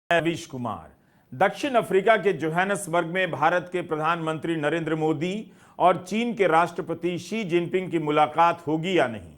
रवीश कुमार। दक्षिण अफ्रीका के जोहान्सबर्ग में भारत के प्रधानमंत्री नरेंद्र मोदी और चीन के राष्ट्रपति शी जिनपिंग की मुलाकात होगी या नहीं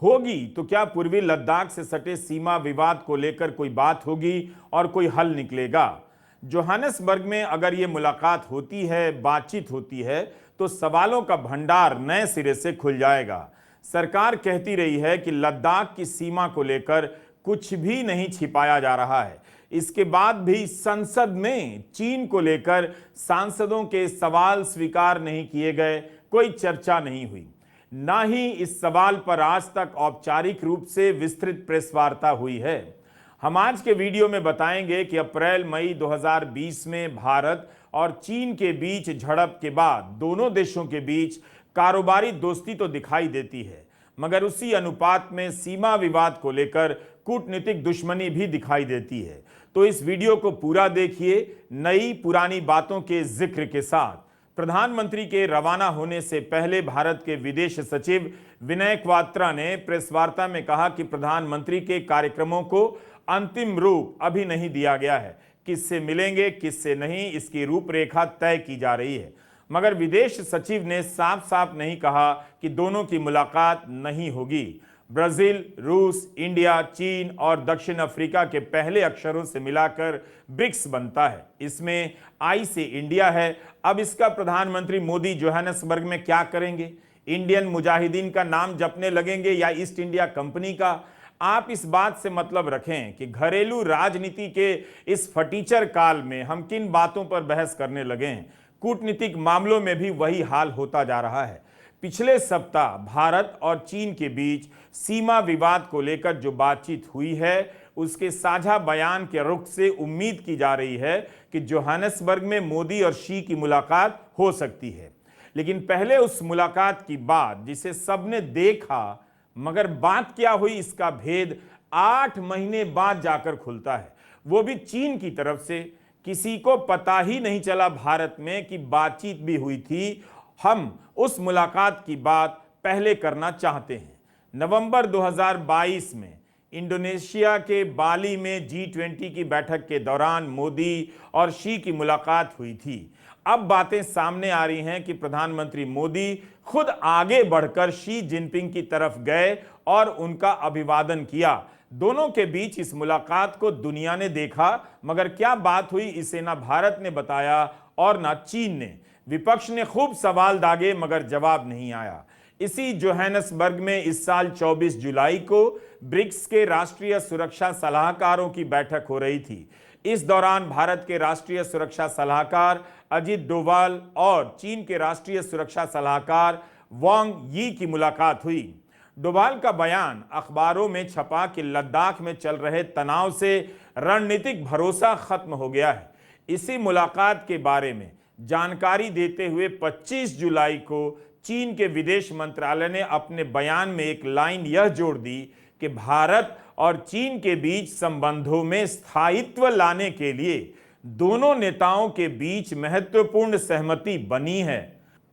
होगी, तो क्या पूर्वी लद्दाख से सटे सीमा विवाद को लेकर कोई बात होगी और कोई हल निकलेगा? जोहान्सबर्ग में अगर ये मुलाकात होती है, बातचीत होती है, तो सवालों का भंडार नए सिरे से खुल जाएगा। सरकार कहती रही है कि लद्दाख की सीमा को लेकर कुछ भी नहीं छिपाया जा रहा है। इसके बाद भी संसद में चीन को लेकर सांसदों के सवाल स्वीकार नहीं किए गए, कोई चर्चा नहीं हुई। ना ही इस सवाल पर आज तक औपचारिक रूप से विस्तृत प्रेस वार्ता हुई है। हम आज के वीडियो में बताएंगे कि अप्रैल मई 2020 में भारत और चीन के बीच झड़प के बाद दोनों देशों के बीच कारोबारी दोस्ती तो दिखाई देती है, मगर उसी अनुपात में सीमा विवाद को लेकर कूटनीतिक दुश्मनी भी दिखाई देती है। तो इस वीडियो को पूरा देखिए, नई पुरानी बातों के जिक्र के साथ। प्रधानमंत्री के रवाना होने से पहले भारत के विदेश सचिव विनय क्वात्रा ने प्रेस वार्ता में कहा कि प्रधानमंत्री के कार्यक्रमों को अंतिम रूप अभी नहीं दिया गया है। किससे मिलेंगे, किससे नहीं, इसकी रूपरेखा तय की जा रही है। मगर विदेश सचिव ने साफ साफ नहीं कहा कि दोनों की मुलाकात नहीं होगी। ब्राजील, रूस, इंडिया, चीन और दक्षिण अफ्रीका के पहले अक्षरों से मिलाकर ब्रिक्स बनता है। इसमें आई से इंडिया है। अब इसका प्रधानमंत्री मोदी जोहान्सबर्ग में क्या करेंगे? इंडियन मुजाहिदीन का नाम जपने लगेंगे या ईस्ट इंडिया कंपनी का? आप इस बात से मतलब रखें कि घरेलू राजनीति के इस फटीचर काल में हम किन बातों पर बहस करने लगे हैं। कूटनीतिक मामलों में भी वही हाल होता जा रहा है। पिछले सप्ताह भारत और चीन के बीच सीमा विवाद को लेकर जो बातचीत हुई है, उसके साझा बयान के रुख से उम्मीद की जा रही है कि जोहान्सबर्ग में मोदी और शी की मुलाकात हो सकती है। लेकिन पहले उस मुलाकात की बात जिसे सबने देखा, मगर बात क्या हुई इसका भेद 8 महीने बाद जाकर खुलता है, वो भी चीन की तरफ से। किसी को पता ही नहीं चला भारत में कि बातचीत भी हुई थी। हम उस मुलाकात की बात पहले करना चाहते हैं। नवंबर 2022 में इंडोनेशिया के बाली में G20 की बैठक के दौरान मोदी और शी की मुलाकात हुई थी। अब बातें सामने आ रही हैं कि प्रधानमंत्री मोदी खुद आगे बढ़कर शी जिनपिंग की तरफ गए और उनका अभिवादन किया। दोनों के बीच इस मुलाकात को दुनिया ने देखा, मगर क्या बात हुई इसे ना भारत ने बताया और ना चीन ने। विपक्ष ने खूब सवाल दागे, मगर जवाब नहीं आया। इसी जोहान्सबर्ग में इस साल 24 जुलाई को ब्रिक्स के राष्ट्रीय सुरक्षा सलाहकारों की बैठक हो रही थी। इस दौरान भारत के राष्ट्रीय सुरक्षा सलाहकार अजित डोभाल और चीन के राष्ट्रीय सुरक्षा सलाहकार वांग यी की मुलाकात हुई। डोभाल का बयान अखबारों में छपा कि लद्दाख में चल रहे तनाव से रणनीतिक भरोसा खत्म हो गया है। इसी मुलाकात के बारे में जानकारी देते हुए 25 जुलाई को चीन के विदेश मंत्रालय ने अपने बयान में एक लाइन यह जोड़ दी कि भारत और चीन के बीच संबंधों में स्थायित्व लाने के लिए दोनों नेताओं के बीच महत्वपूर्ण सहमति बनी है।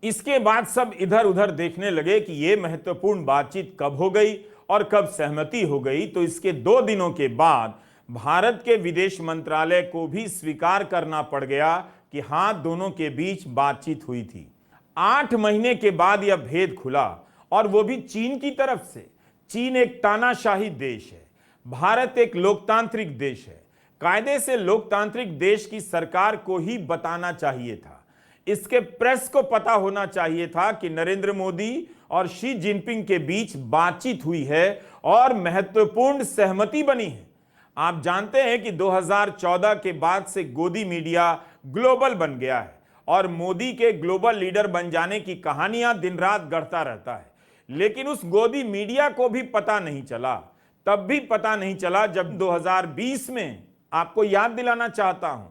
इसके बाद सब इधर उधर देखने लगे कि यह महत्वपूर्ण बातचीत कब हो गई और कब सहमति हो गई। तो इसके 2 दिनों के बाद भारत के विदेश मंत्रालय को भी स्वीकार करना पड़ गया कि हां, दोनों के बीच बातचीत हुई थी। 8 महीने के बाद यह भेद खुला, और वो भी चीन की तरफ से। चीन एक तानाशाही देश है, भारत एक लोकतांत्रिक देश है। कायदे से लोकतांत्रिक देश की सरकार को ही बताना चाहिए था। इसके प्रेस को पता होना चाहिए था कि नरेंद्र मोदी और शी जिनपिंग के बीच बातचीत हुई है और महत्वपूर्ण सहमति बनी है। आप जानते हैं कि 2014 के बाद से गोदी मीडिया ग्लोबल बन गया है और मोदी के ग्लोबल लीडर बन जाने की कहानियां दिन रात गढ़ता रहता है। लेकिन उस गोदी मीडिया को भी पता नहीं चला, तब भी पता नहीं चला जब 2020 में, आपको याद दिलाना चाहता हूं,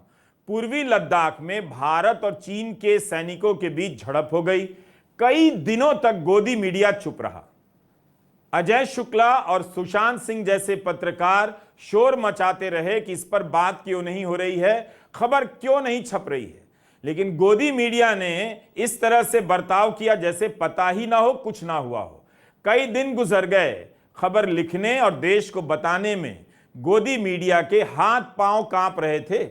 पूर्वी लद्दाख में भारत और चीन के सैनिकों के बीच झड़प हो गई। कई दिनों तक गोदी मीडिया चुप रहा। अजय शुक्ला और सुशांत सिंह जैसे पत्रकार शोर मचाते रहे कि इस पर बात क्यों नहीं हो रही है, खबर क्यों नहीं छप रही है। लेकिन गोदी मीडिया ने इस तरह से बर्ताव किया जैसे पता ही ना हो, कुछ ना हुआ हो। कई दिन गुजर गए खबर लिखने और देश को बताने में, गोदी मीडिया के हाथ पांव कांप रहे थे।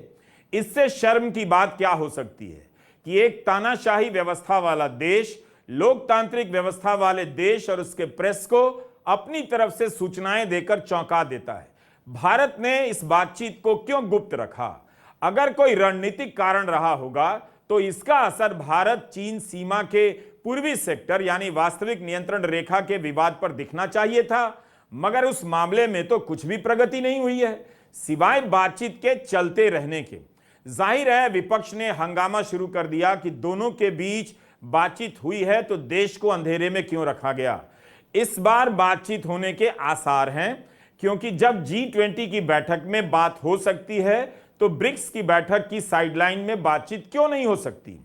इससे शर्म की बात क्या हो सकती है कि एक तानाशाही व्यवस्था वाला देश, लोकतांत्रिक व्यवस्था वाले देश और उसके प्रेस को अपनी तरफ से सूचनाएं देकर चौंका देता है। भारत ने इस बातचीत को क्यों गुप्त रखा? अगर कोई रणनीतिक कारण रहा होगा तो इसका असर भारत चीन सीमा के पूर्वी सेक्टर यानी वास्तविक नियंत्रण रेखा के विवाद पर दिखना चाहिए था, मगर उस मामले में तो कुछ भी प्रगति नहीं हुई है सिवाय बातचीत के चलते रहने के। जाहिर है विपक्ष ने हंगामा शुरू कर दिया कि दोनों के बीच बातचीत हुई है तो देश को अंधेरे में क्यों रखा गया। इस बार बातचीत होने के आसार हैं, क्योंकि जब G20 की बैठक में बात हो सकती है तो ब्रिक्स की बैठक की साइडलाइन में बातचीत क्यों नहीं हो सकती।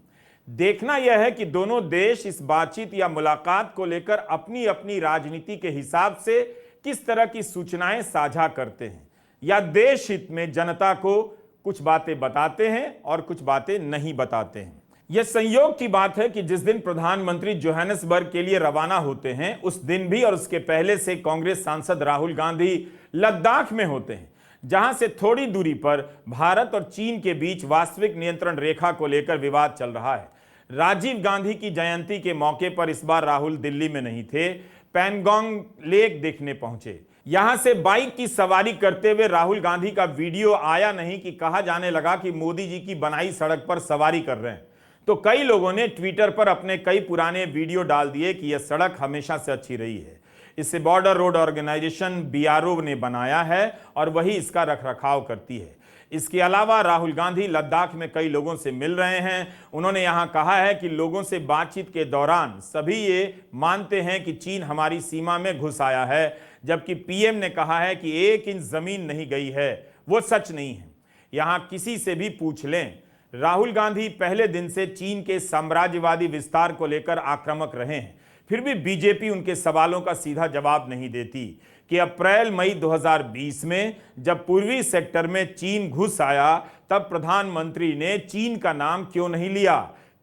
देखना यह है कि दोनों देश इस बातचीत या मुलाकात को लेकर अपनी अपनी राजनीति के हिसाब से किस तरह की सूचनाएं साझा करते हैं, या देश हित में जनता को कुछ बातें बताते हैं और कुछ बातें नहीं बताते हैं। यह संयोग की बात है कि जिस दिन प्रधानमंत्री जोहानिसबर्ग के लिए रवाना होते हैं उस दिन भी और उसके पहले से कांग्रेस सांसद राहुल गांधी लद्दाख में होते हैं, जहां से थोड़ी दूरी पर भारत और चीन के बीच वास्तविक नियंत्रण रेखा को लेकर विवाद चल रहा है। राजीव गांधी की जयंती के मौके पर इस बार राहुल दिल्ली में नहीं थे, पैनगोंग लेक देखने पहुंचे। यहां से बाइक की सवारी करते हुए राहुल गांधी का वीडियो आया नहीं कि कहा जाने लगा कि मोदी जी की बनाई सड़क पर सवारी कर रहे हैं, तो कई लोगों ने ट्विटर पर अपने कई पुराने वीडियो डाल दिए कि यह सड़क हमेशा से अच्छी रही है। इसे बॉर्डर रोड ऑर्गेनाइजेशन BRO ने बनाया है और वही इसका रखरखाव करती है। इसके अलावा राहुल गांधी लद्दाख में कई लोगों से मिल रहे हैं। उन्होंने यहां कहा है कि लोगों से बातचीत के दौरान सभी ये मानते हैं कि चीन हमारी सीमा में घुस आया है, जबकि PM ने कहा है कि 1 इंच जमीन नहीं गई है। वो सच नहीं है, यहां किसी से भी पूछ लें। राहुल गांधी पहले दिन से चीन के साम्राज्यवादी विस्तार को लेकर आक्रामक रहे हैं, फिर भी बीजेपी उनके सवालों का सीधा जवाब नहीं देती कि अप्रैल-मई 2020 में जब पूर्वी सेक्टर में चीन घुस आया तब प्रधानमंत्री ने चीन का नाम क्यों नहीं लिया,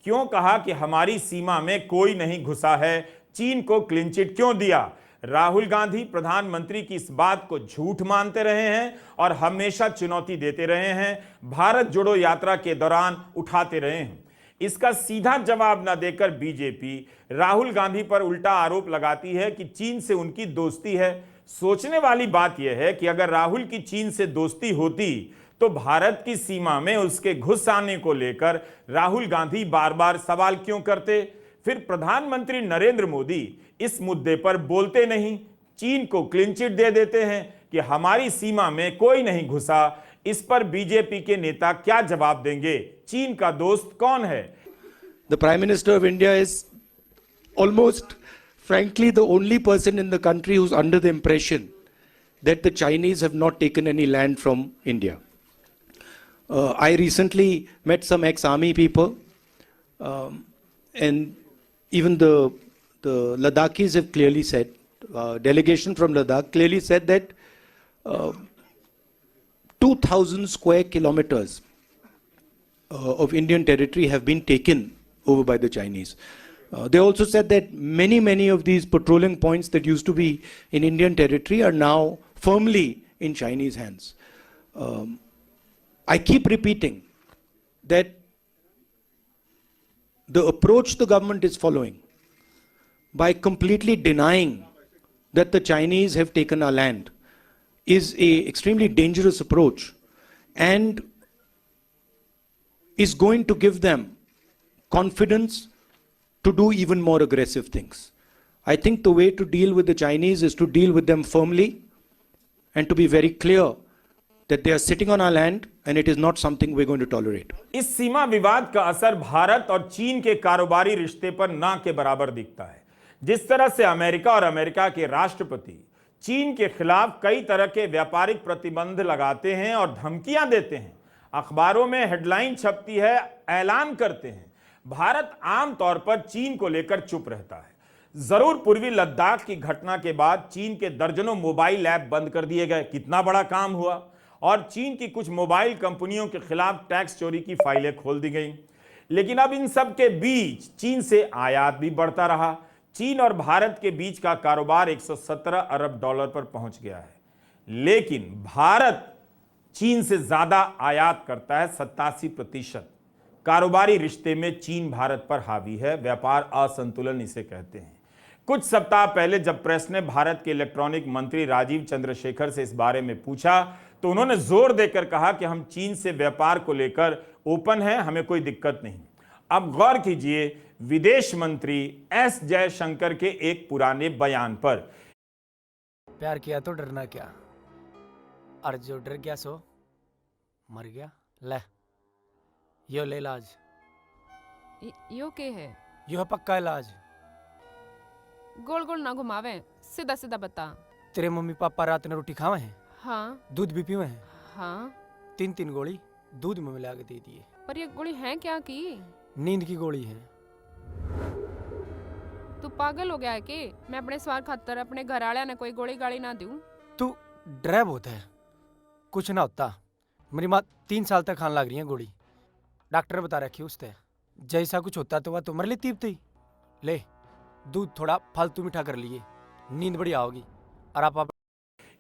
क्यों कहा कि हमारी सीमा में कोई नहीं घुसा है, चीन को क्लीन चिट क्यों दिया। राहुल गांधी प्रधानमंत्री की इस बात को झूठ मानते रहे हैं और हमेशा चुनौती देते रहे हैं, भारत जोड़ो यात्रा के दौरान उठाते रहे हैं। इसका सीधा जवाब न देकर बीजेपी राहुल गांधी पर उल्टा आरोप लगाती है कि चीन से उनकी दोस्ती है। सोचने वाली बात यह है कि अगर राहुल की चीन से दोस्ती होती तो भारत की सीमा में उसके घुस आने को लेकर राहुल गांधी बार बार सवाल क्यों करते। फिर प्रधानमंत्री नरेंद्र मोदी इस मुद्दे पर बोलते नहीं, चीन को क्लीन चिट दे देते हैं कि हमारी सीमा में कोई नहीं घुसा। इस पर बीजेपी के नेता क्या जवाब देंगे? चीन का दोस्त कौन है? The Prime Minister of India is almost, frankly, the only person in the country who's under the impression that the Chinese have not taken any land from India. I recently met some ex-army people, and even the Ladakhis have clearly said, delegation from Ladakh clearly said that 2,000 square kilometers of Indian territory have been taken over by the Chinese. They also said that many of these patrolling points that used to be in Indian territory are now firmly in Chinese hands. I keep repeating that the approach the government is following by completely denying that the Chinese have taken our land is a extremely dangerous approach and is going to give them confidence to do even more aggressive things. I think the way to deal with the Chinese is to deal with them firmly and to be very clear that they are sitting on our land and it is not something we're going to tolerate. इस सीमा विवाद का असर भारत और चीन के कारोबारी रिश्ते पर ना के बराबर दिखता है। जिस तरह से अमेरिका और अमेरिका के राष्ट्रपति चीन के खिलाफ कई तरह के व्यापारिक प्रतिबंध लगाते हैं और धमकियां देते हैं, अखबारों में हेडलाइन छपती है, ऐलान करते हैं, भारत आमतौर पर चीन को लेकर चुप रहता है। जरूर पूर्वी लद्दाख की घटना के बाद चीन के दर्जनों मोबाइल ऐप बंद कर दिए गए, कितना बड़ा काम हुआ, और चीन की कुछ मोबाइल कंपनियों के खिलाफ टैक्स चोरी की फाइलें खोल दी गई। लेकिन अब इन सब के बीच चीन से आयात भी बढ़ता रहा। चीन और भारत के बीच का कारोबार 117 अरब डॉलर पर पहुंच गया है। लेकिन भारत चीन से ज्यादा आयात करता है, 87%। कारोबारी रिश्ते में चीन भारत पर हावी है, व्यापार असंतुलन इसे कहते हैं। कुछ सप्ताह पहले जब प्रेस ने भारत के इलेक्ट्रॉनिक मंत्री राजीव चंद्रशेखर से इस बारे में पूछा तो उन्होंने जोर देकर कहा कि हम चीन से व्यापार को लेकर ओपन हैं, हमें कोई दिक्कत नहीं। अब गौर कीजिए विदेश मंत्री एस जयशंकर के एक पुराने बयान पर। प्यार किया तो डरना क्या, और जो डर गया सो मर गया। ले यो ले इलाज, यो के है? यो है पक्का इलाज। गोल गोल ना घुमावे, सीधा सीधा बता। तेरे मम्मी पापा रात ने रोटी खावे हैं, हाँ दूध भी पीवे हैं, हाँ। 3-3 गोली दूध में मिला के दे दिए। पर ये गोली है क्या की? नींद की गोली है। तू पागल हो गया है कि मैं अपने स्वार खातर अपने घर वाले ने कोई गोली गाली ना दूं? तू ड्राइव होता है, कुछ ना होता। मेरी माँ 3 साल तक खाने लग रही है गोली, डॉक्टर बता रखी उससे। जैसा कुछ होता तो वह तो मर लेती थी। ले दूध थोड़ा फालतू मीठा कर लिए, नींद बढ़िया होगी। और आप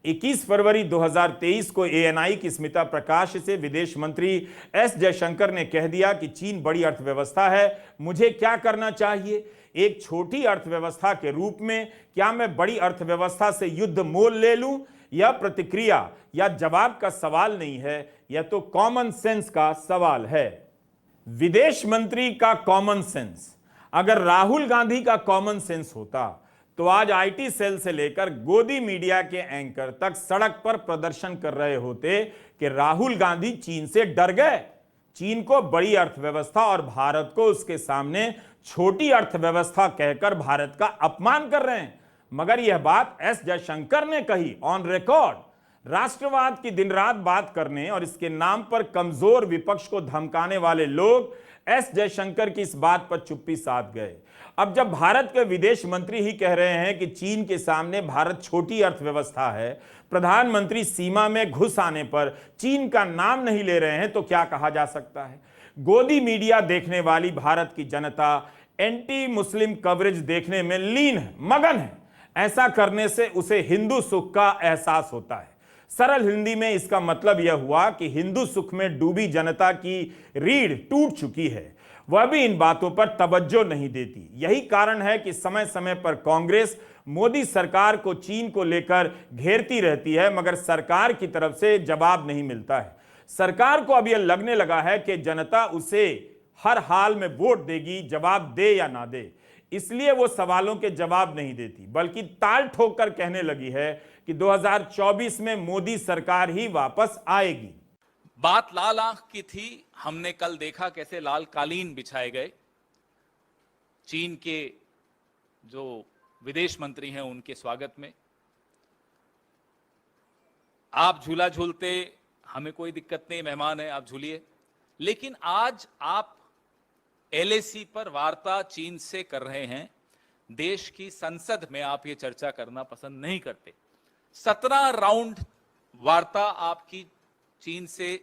21 फरवरी 2023 को एएनआई की स्मिता प्रकाश से विदेश मंत्री एस जयशंकर ने कह दिया कि चीन बड़ी अर्थव्यवस्था है, मुझे क्या करना चाहिए? एक छोटी अर्थव्यवस्था के रूप में क्या मैं बड़ी अर्थव्यवस्था से युद्ध मोल ले लूं? यह प्रतिक्रिया या जवाब का सवाल नहीं है, यह तो कॉमन सेंस का सवाल है। विदेश मंत्री का कॉमन सेंस, अगर राहुल गांधी का कॉमन सेंस होता तो आज आईटी सेल से लेकर गोदी मीडिया के एंकर तक सड़क पर प्रदर्शन कर रहे होते कि राहुल गांधी चीन से डर गए, चीन को बड़ी अर्थव्यवस्था और भारत को उसके सामने छोटी अर्थव्यवस्था कहकर भारत का अपमान कर रहे हैं। मगर यह बात एस जयशंकर ने कही ऑन रिकॉर्ड। राष्ट्रवाद की दिन रात बात करने और इसके नाम पर कमजोर विपक्ष को धमकाने वाले लोग एस जयशंकर की इस बात पर चुप्पी साध गए। अब जब भारत के विदेश मंत्री ही कह रहे हैं कि चीन के सामने भारत छोटी अर्थव्यवस्था है, प्रधानमंत्री सीमा में घुस आने पर चीन का नाम नहीं ले रहे हैं, तो क्या कहा जा सकता है? गोदी मीडिया देखने वाली भारत की जनता एंटी मुस्लिम कवरेज देखने में लीन है, मगन है। ऐसा करने से उसे हिंदू सुख का एहसास होता है। सरल हिंदी में इसका मतलब यह हुआ कि हिंदू सुख में डूबी जनता की रीढ़ टूट चुकी है, वह भी इन बातों पर तवज्जो नहीं देती। यही कारण है कि समय समय पर कांग्रेस मोदी सरकार को चीन को लेकर घेरती रहती है, मगर सरकार की तरफ से जवाब नहीं मिलता है। सरकार को अब यह लगने लगा है कि जनता उसे हर हाल में वोट देगी, जवाब दे या ना दे। इसलिए वो सवालों के जवाब नहीं देती, बल्कि ताल ठोक कर कहने लगी है कि 2024 में मोदी सरकार ही वापस आएगी। बात लाल आंख की थी। हमने कल देखा कैसे लाल कालीन बिछाए गए। चीन के जो विदेश मंत्री हैं उनके स्वागत में आप झूला झूलते, हमें कोई दिक्कत नहीं, मेहमान है आप झूलिए। लेकिन आज आप एलएसी पर वार्ता चीन से कर रहे हैं। देश की संसद में आप ये चर्चा करना पसंद नहीं करते। 17 राउंड वार्ता आपकी चीन से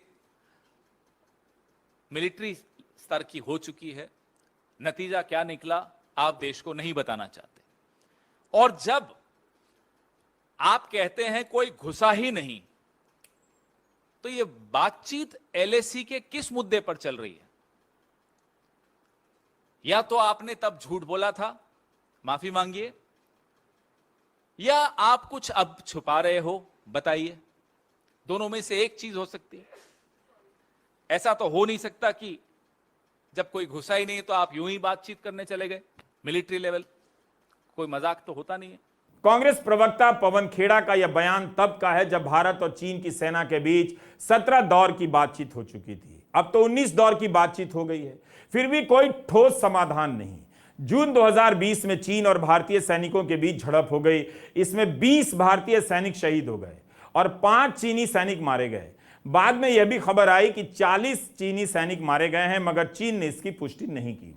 मिलिट्री स्तर की हो चुकी है। नतीजा क्या निकला आप देश को नहीं बताना चाहते। और जब आप कहते हैं कोई घुसा ही नहीं, तो ये बातचीत एलएसी के किस मुद्दे पर चल रही है? या तो आपने तब झूठ बोला था, माफी मांगिए, या आप कुछ अब छुपा रहे हो, बताइए। दोनों में से एक चीज हो सकती है। ऐसा तो हो नहीं सकता कि जब कोई घुसा ही नहीं तो आप यूं ही बातचीत करने चले गए मिलिट्री लेवल। कोई मजाक तो होता नहीं है। कांग्रेस प्रवक्ता पवन खेड़ा का यह बयान तब का है जब भारत और चीन की सेना के बीच 17 दौर की बातचीत हो चुकी थी। अब तो 19 दौर की बातचीत हो गई है, फिर भी कोई ठोस समाधान नहीं। जून 2020 में चीन और भारतीय सैनिकों के बीच झड़प हो गई। इसमें 20 भारतीय सैनिक शहीद हो गए और 5 चीनी सैनिक मारे गए। बाद में यह भी खबर आई कि 40 चीनी सैनिक मारे गए हैं, मगर चीन ने इसकी पुष्टि नहीं की।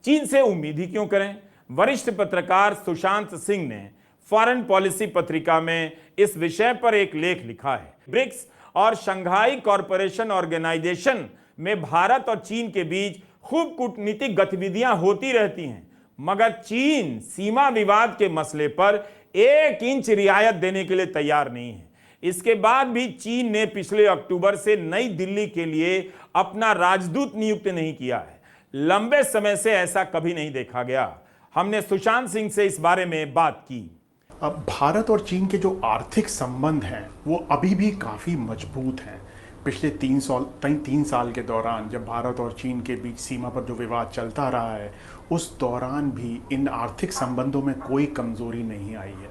चीन से उम्मीद ही क्यों करें? वरिष्ठ पत्रकार सुशांत सिंह ने फॉरेन पॉलिसी पत्रिका में इस विषय पर एक लेख लिखा है। ब्रिक्स और शंघाई कॉरपोरेशन ऑर्गेनाइजेशन में भारत और चीन के बीच खूब कूटनीतिक गतिविधियां होती रहती हैं, मगर चीन सीमा विवाद के मसले पर 1 इंच रियायत देने के लिए तैयार नहीं है। इसके बाद भी चीन ने पिछले अक्टूबर से नई दिल्ली के लिए अपना राजदूत नियुक्त नहीं किया है। लंबे समय से ऐसा कभी नहीं देखा गया। हमने सुशांत सिंह से इस बारे में बात की। अब भारत और चीन के जो आर्थिक संबंध हैं वो अभी भी काफ़ी मजबूत हैं। पिछले 3 साल के दौरान जब भारत और चीन के बीच सीमा पर जो विवाद चलता रहा है, उस दौरान भी इन आर्थिक संबंधों में कोई कमज़ोरी नहीं आई है।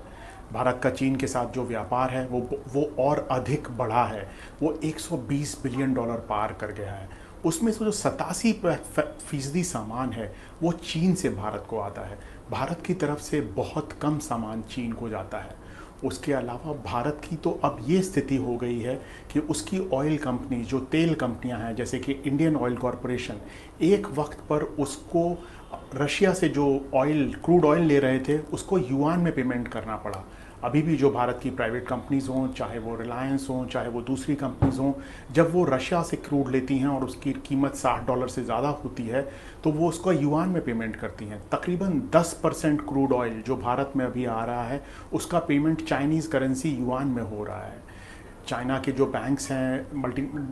भारत का चीन के साथ जो व्यापार है वो और अधिक बढ़ा है। वो 120 बिलियन डॉलर पार कर गया है। उसमें से जो 87% सामान है वो चीन से भारत को आता है। भारत की तरफ से बहुत कम सामान चीन को जाता है। उसके अलावा भारत की तो अब ये स्थिति हो गई है कि उसकी ऑयल कंपनी, जो तेल कंपनियां हैं जैसे कि इंडियन ऑयल कॉरपोरेशन, एक वक्त पर उसको रशिया से जो क्रूड ऑयल ले रहे थे उसको युआन में पेमेंट करना पड़ा। अभी भी जो भारत की प्राइवेट कंपनीज़ हों, चाहे वो रिलायंस हों, चाहे वो दूसरी कंपनीज़ हों, जब वो रशिया से क्रूड लेती हैं और उसकी कीमत $60 से ज़्यादा होती है तो वो उसको युआन में पेमेंट करती हैं। तकरीबन 10% क्रूड ऑयल जो भारत में अभी आ रहा है उसका पेमेंट चाइनीज़ करेंसी युआन में हो रहा है। चाइना के जो बैंक्स हैं,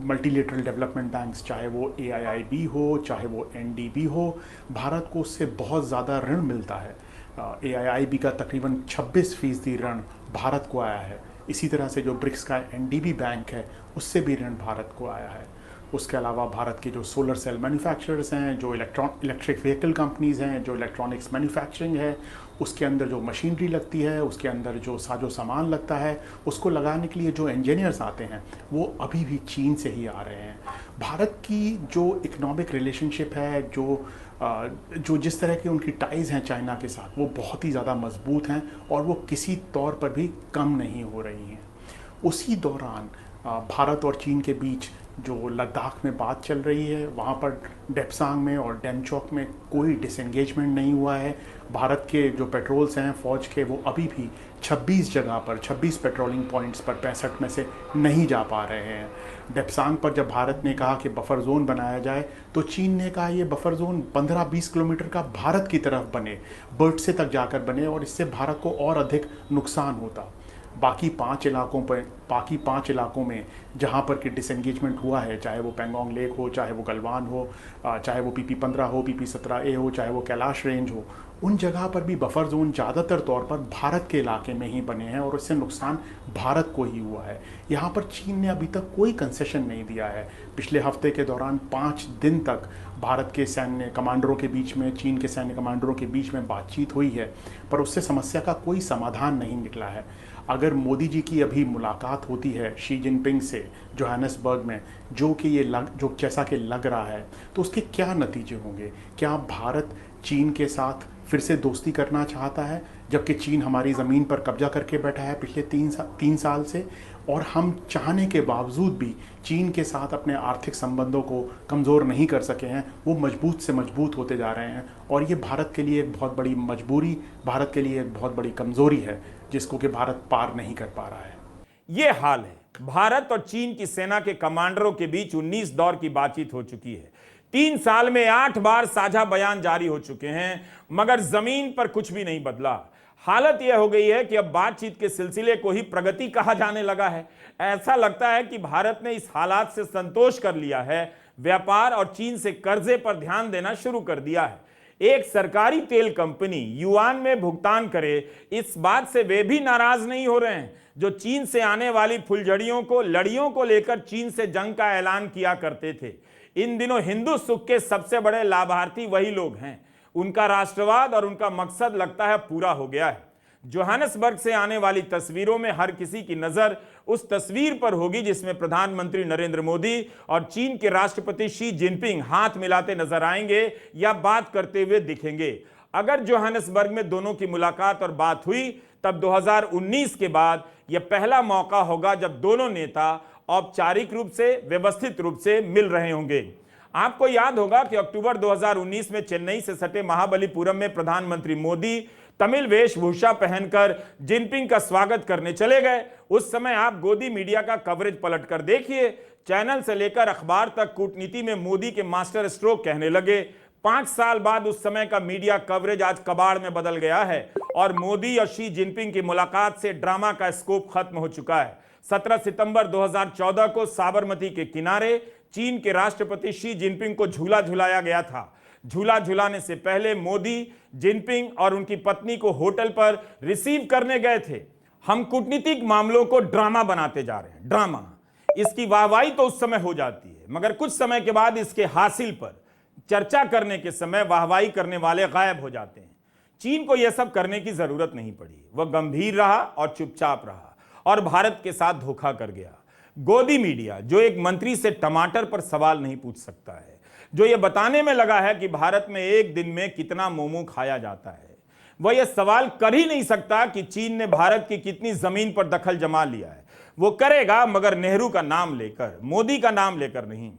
मल्टीलेटरल डेवलपमेंट बैंक्स, चाहे वो AIIB हो, चाहे वो NDB हो, भारत को उससे बहुत ज़्यादा ऋण मिलता है। AIIB का तकरीबन 26% ऋण भारत को आया है। इसी तरह से जो ब्रिक्स का NDB बैंक है उससे भी ऋण भारत को आया है। उसके अलावा भारत के जो सोलर सेल मैन्युफैक्चरर्स हैं, जो इलेक्ट्रिक व्हीकल कंपनीज़ हैं, जो इलेक्ट्रॉनिक्स मैन्युफैक्चरिंग है, उसके अंदर जो मशीनरी लगती है, उसके अंदर जो साजो सामान लगता है, उसको लगाने के लिए जो इंजीनियर्स आते हैं वो अभी भी चीन से ही आ रहे हैं। भारत की जो इकोनॉमिक रिलेशनशिप है, जो जिस तरह की उनकी टाइज़ हैं चाइना के साथ, वो बहुत ही ज़्यादा मजबूत हैं और वो किसी तौर पर भी कम नहीं हो रही हैं। उसी दौरान भारत और चीन के बीच जो लद्दाख में बात चल रही है, वहाँ पर डेप्सांग में और डेमचौक में कोई डिसएंगेजमेंट नहीं हुआ है। भारत के जो पेट्रोल्स हैं फ़ौज के, वो अभी भी 26 जगह पर 26 पेट्रोलिंग पॉइंट्स पर 65 में से नहीं जा पा रहे हैं। डेप्सांग पर जब भारत ने कहा कि बफर जोन बनाया जाए तो चीन ने कहा ये बफर जोन 15-20 किलोमीटर का भारत की तरफ बने, बर्डसे तक जाकर बने, और इससे भारत को और अधिक नुकसान होता। बाकी 5 इलाकों में जहाँ पर कि डिसएंगेजमेंट हुआ है, चाहे वो पेंगोंग लेक हो, चाहे वो गलवान हो, चाहे वो PP-15 हो, PP-17A हो, चाहे वो कैलाश रेंज हो, उन जगह पर भी बफर जोन ज़्यादातर तौर पर भारत के इलाके में ही बने हैं और इससे नुकसान भारत को ही हुआ है। यहाँ पर चीन ने अभी तक कोई कंसेशन नहीं दिया है। पिछले हफ्ते के दौरान 5 दिन तक भारत के सैन्य कमांडरों के बीच में, चीन के सैन्य कमांडरों के बीच में बातचीत हुई है, पर उससे समस्या का कोई समाधान नहीं निकला है। अगर मोदी जी की अभी मुलाकात होती है शी जिनपिंग से जोहानिसबर्ग में, जो जैसा कि लग रहा है, तो उसके क्या नतीजे होंगे? क्या भारत चीन के साथ फिर से दोस्ती करना चाहता है, जबकि चीन हमारी ज़मीन पर कब्जा करके बैठा है पिछले 3 साल से, और हम चाहने के बावजूद भी चीन के साथ अपने आर्थिक संबंधों को कमज़ोर नहीं कर सके हैं, वो मजबूत से मजबूत होते जा रहे हैं। और ये भारत के लिए एक बहुत बड़ी मजबूरी, भारत के लिए एक बहुत बड़ी कमज़ोरी है, जिसको कि भारत पार नहीं कर पा रहा है। ये हाल है। भारत और चीन की सेना के कमांडरों के बीच 19 दौर की बातचीत हो चुकी है। 3 साल में 8 बार साझा बयान जारी हो चुके हैं, मगर जमीन पर कुछ भी नहीं बदला। हालत यह हो गई है कि अब बातचीत के सिलसिले को ही प्रगति कहा जाने लगा है। ऐसा लगता है कि भारत ने इस हालात से संतोष कर लिया है, व्यापार और चीन से कर्जे पर ध्यान देना शुरू कर दिया है। एक सरकारी तेल कंपनी युआन में भुगतान करे, इस बात से वे भी नाराज नहीं हो रहे हैं जो चीन से आने वाली फुलझड़ियों लड़ियों को लेकर चीन से जंग का ऐलान किया करते थे। इन दिनों हिंदू सुख के सबसे बड़े लाभार्थी वही लोग हैं। उनका राष्ट्रवाद और उनका मकसद लगता है पूरा हो गया है। जोहानिसबर्ग से आने वाली तस्वीरों में हर किसी की नजर उस तस्वीर पर होगी जिसमें प्रधानमंत्री नरेंद्र मोदी और चीन के राष्ट्रपति शी जिनपिंग हाथ मिलाते नजर आएंगे या बात करते हुए दिखेंगे। अगर जोहानिसबर्ग में दोनों की मुलाकात और बात हुई तब 2019 के बाद यह पहला मौका होगा जब दोनों नेता औपचारिक रूप से, व्यवस्थित रूप से मिल रहे होंगे। आपको याद होगा कि अक्टूबर 2019 में चेन्नई से सटे महाबलीपुरम में प्रधानमंत्री मोदी तमिल वेशभूषा पहनकर जिनपिंग का स्वागत करने चले गए। उस समय आप गोदी मीडिया का कवरेज पलटकर देखिए। चैनल से लेकर अखबार तक कूटनीति में मोदी के मास्टर स्ट्रोक कहने लगे। 5 साल बाद उस समय का मीडिया कवरेज आज कबाड़ में बदल गया है और मोदी और शी जिनपिंग की मुलाकात से ड्रामा का स्कोप खत्म हो चुका है। 17 सितंबर 2014 को साबरमती के किनारे चीन के राष्ट्रपति शी जिनपिंग को झूला झुलाया गया था। झूला झुलाने से पहले मोदी जिनपिंग और उनकी पत्नी को होटल पर रिसीव करने गए थे। हम कूटनीतिक मामलों को ड्रामा बनाते जा रहे हैं, ड्रामा। इसकी वाहवाही तो उस समय हो जाती है, मगर कुछ समय के बाद इसके हासिल पर चर्चा करने के समय वाहवाही करने वाले गायब हो जाते हैं। चीन को यह सब करने की जरूरत नहीं पड़ी। वह गंभीर रहा और चुपचाप रहा और भारत के साथ धोखा कर गया। गोदी मीडिया, जो एक मंत्री से टमाटर पर सवाल नहीं पूछ सकता है, जो यह बताने में लगा है कि भारत में एक दिन में कितना मोमो खाया जाता है, वह यह सवाल कर ही नहीं सकता कि चीन ने भारत की कितनी जमीन पर दखल जमा लिया है। वो करेगा, मगर नेहरू का नाम लेकर, मोदी का नाम लेकर नहीं,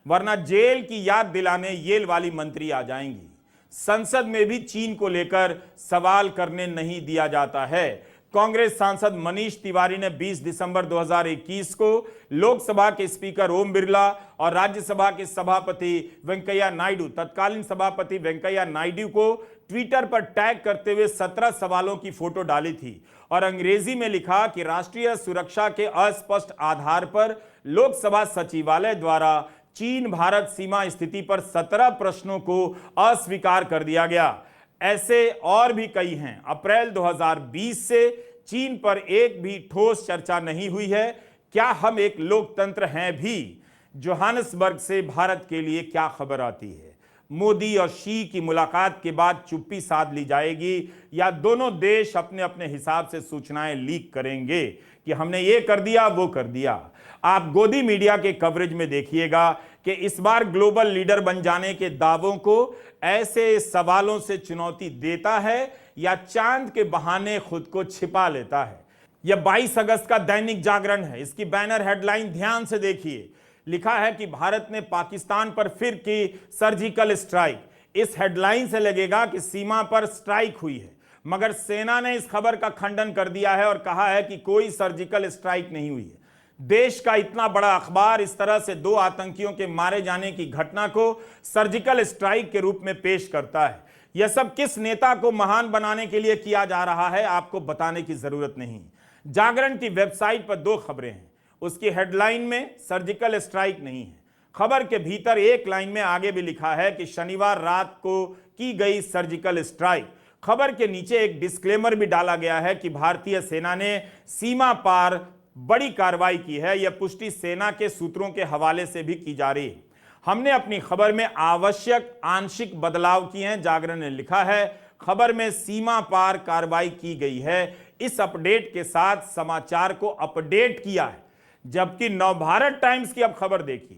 वरना जेल की याद दिलाने येल वाली मंत्री आ जाएंगी। संसद में भी चीन को लेकर सवाल करने नहीं दिया जाता है। कांग्रेस सांसद मनीष तिवारी ने 20 दिसंबर 2021 को लोकसभा के स्पीकर ओम बिरला और राज्यसभा के सभापति वेंकैया नायडू, तत्कालीन सभापति वेंकैया नायडू को ट्विटर पर टैग करते हुए 17 सवालों की फोटो डाली थी और अंग्रेजी में लिखा कि राष्ट्रीय सुरक्षा के अस्पष्ट आधार पर लोकसभा सचिवालय द्वारा चीन भारत सीमा स्थिति पर 17 प्रश्नों को अस्वीकार कर दिया गया। ऐसे और भी कई हैं। अप्रैल 2020 से चीन पर एक भी ठोस चर्चा नहीं हुई है। क्या हम एक लोकतंत्र हैं भी? जोहान्सबर्ग से भारत के लिए क्या खबर आती है? मोदी और शी की मुलाकात के बाद चुप्पी साध ली जाएगी या दोनों देश अपने अपने हिसाब से सूचनाएं लीक करेंगे कि हमने ये कर दिया, वो कर दिया? आप गोदी मीडिया के कवरेज में देखिएगा कि इस बार ग्लोबल लीडर बन जाने के दावों को ऐसे सवालों से चुनौती देता है या चांद के बहाने खुद को छिपा लेता है। यह 22 अगस्त का दैनिक जागरण है। इसकी बैनर हेडलाइन ध्यान से देखिए। लिखा है कि भारत ने पाकिस्तान पर फिर की सर्जिकल स्ट्राइक। इस हेडलाइन से लगेगा कि सीमा पर स्ट्राइक हुई है, मगर सेना ने इस खबर का खंडन कर दिया है और कहा है कि कोई सर्जिकल स्ट्राइक नहीं हुई है। देश का इतना बड़ा अखबार इस तरह से 2 आतंकियों के मारे जाने की घटना को सर्जिकल स्ट्राइक के रूप में पेश करता है। यह सब किस नेता को महान बनाने के लिए किया जा रहा है, आपको बताने की जरूरत नहीं। जागरण की वेबसाइट पर 2 खबरें हैं। उसकी हेडलाइन में सर्जिकल स्ट्राइक नहीं है। खबर के भीतर एक लाइन में आगे भी लिखा है कि शनिवार रात को की गई सर्जिकल स्ट्राइक। खबर के नीचे एक डिस्क्लेमर भी डाला गया है कि भारतीय सेना ने सीमा पार बड़ी कार्रवाई की है। यह पुष्टि सेना के सूत्रों के हवाले से भी की जा रही है। हमने अपनी खबर में आवश्यक आंशिक बदलाव किए हैं। जागरण ने लिखा है खबर में सीमा पार कार्रवाई की गई है। इस अपडेट के साथ समाचार को अपडेट किया है। जबकि नवभारत टाइम्स की अब खबर देखिए,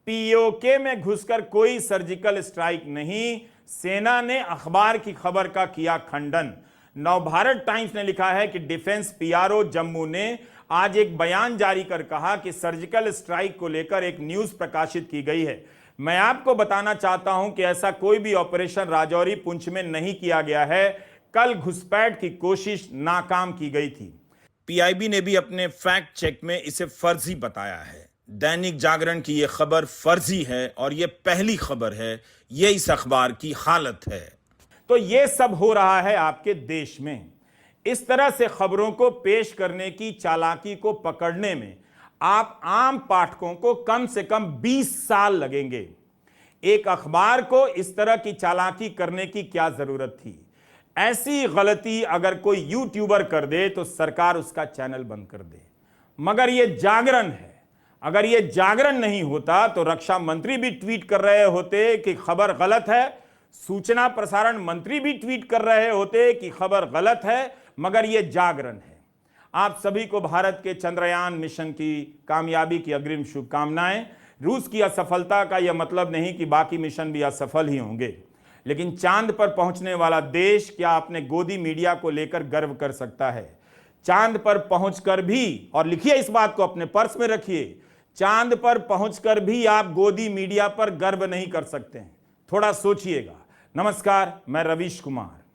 पीओके में घुसकर कोई सर्जिकल स्ट्राइक नहीं, सेना ने अखबार की खबर का किया खंडन। नवभारत टाइम्स ने लिखा है कि डिफेंस पीआरओ जम्मू ने आज एक बयान जारी कर कहा कि सर्जिकल स्ट्राइक को लेकर एक न्यूज प्रकाशित की गई है। मैं आपको बताना चाहता हूं कि ऐसा कोई भी ऑपरेशन राजौरी पुंछ में नहीं किया गया है। कल घुसपैठ की कोशिश नाकाम की गई थी। पीआईबी ने भी अपने फैक्ट चेक में इसे फर्जी बताया है। दैनिक जागरण की यह खबर फर्जी है और यह पहली खबर है। यह इस अखबार की हालत है। तो यह सब हो रहा है आपके देश में। इस तरह से खबरों को पेश करने की चालाकी को पकड़ने में आप आम पाठकों को कम से कम 20 साल लगेंगे। एक अखबार को इस तरह की चालाकी करने की क्या जरूरत थी? ऐसी गलती अगर कोई यूट्यूबर कर दे तो सरकार उसका चैनल बंद कर दे, मगर यह जागरण है। अगर यह जागरण नहीं होता तो रक्षा मंत्री भी ट्वीट कर रहे होते कि खबर गलत है, सूचना प्रसारण मंत्री भी ट्वीट कर रहे होते कि खबर गलत है, मगर यह जागरण है। आप सभी को भारत के चंद्रयान मिशन की कामयाबी की अग्रिम शुभकामनाएं। रूस की असफलता का यह मतलब नहीं कि बाकी मिशन भी असफल ही होंगे, लेकिन चांद पर पहुंचने वाला देश क्या अपने गोदी मीडिया को लेकर गर्व कर सकता है? चांद पर पहुंचकर भी, और लिखिए इस बात को अपने पर्स में रखिए, चांद पर पहुंचकर भी आप गोदी मीडिया पर गर्व नहीं कर सकते हैं। थोड़ा सोचिएगा। नमस्कार, मैं रवीश कुमार।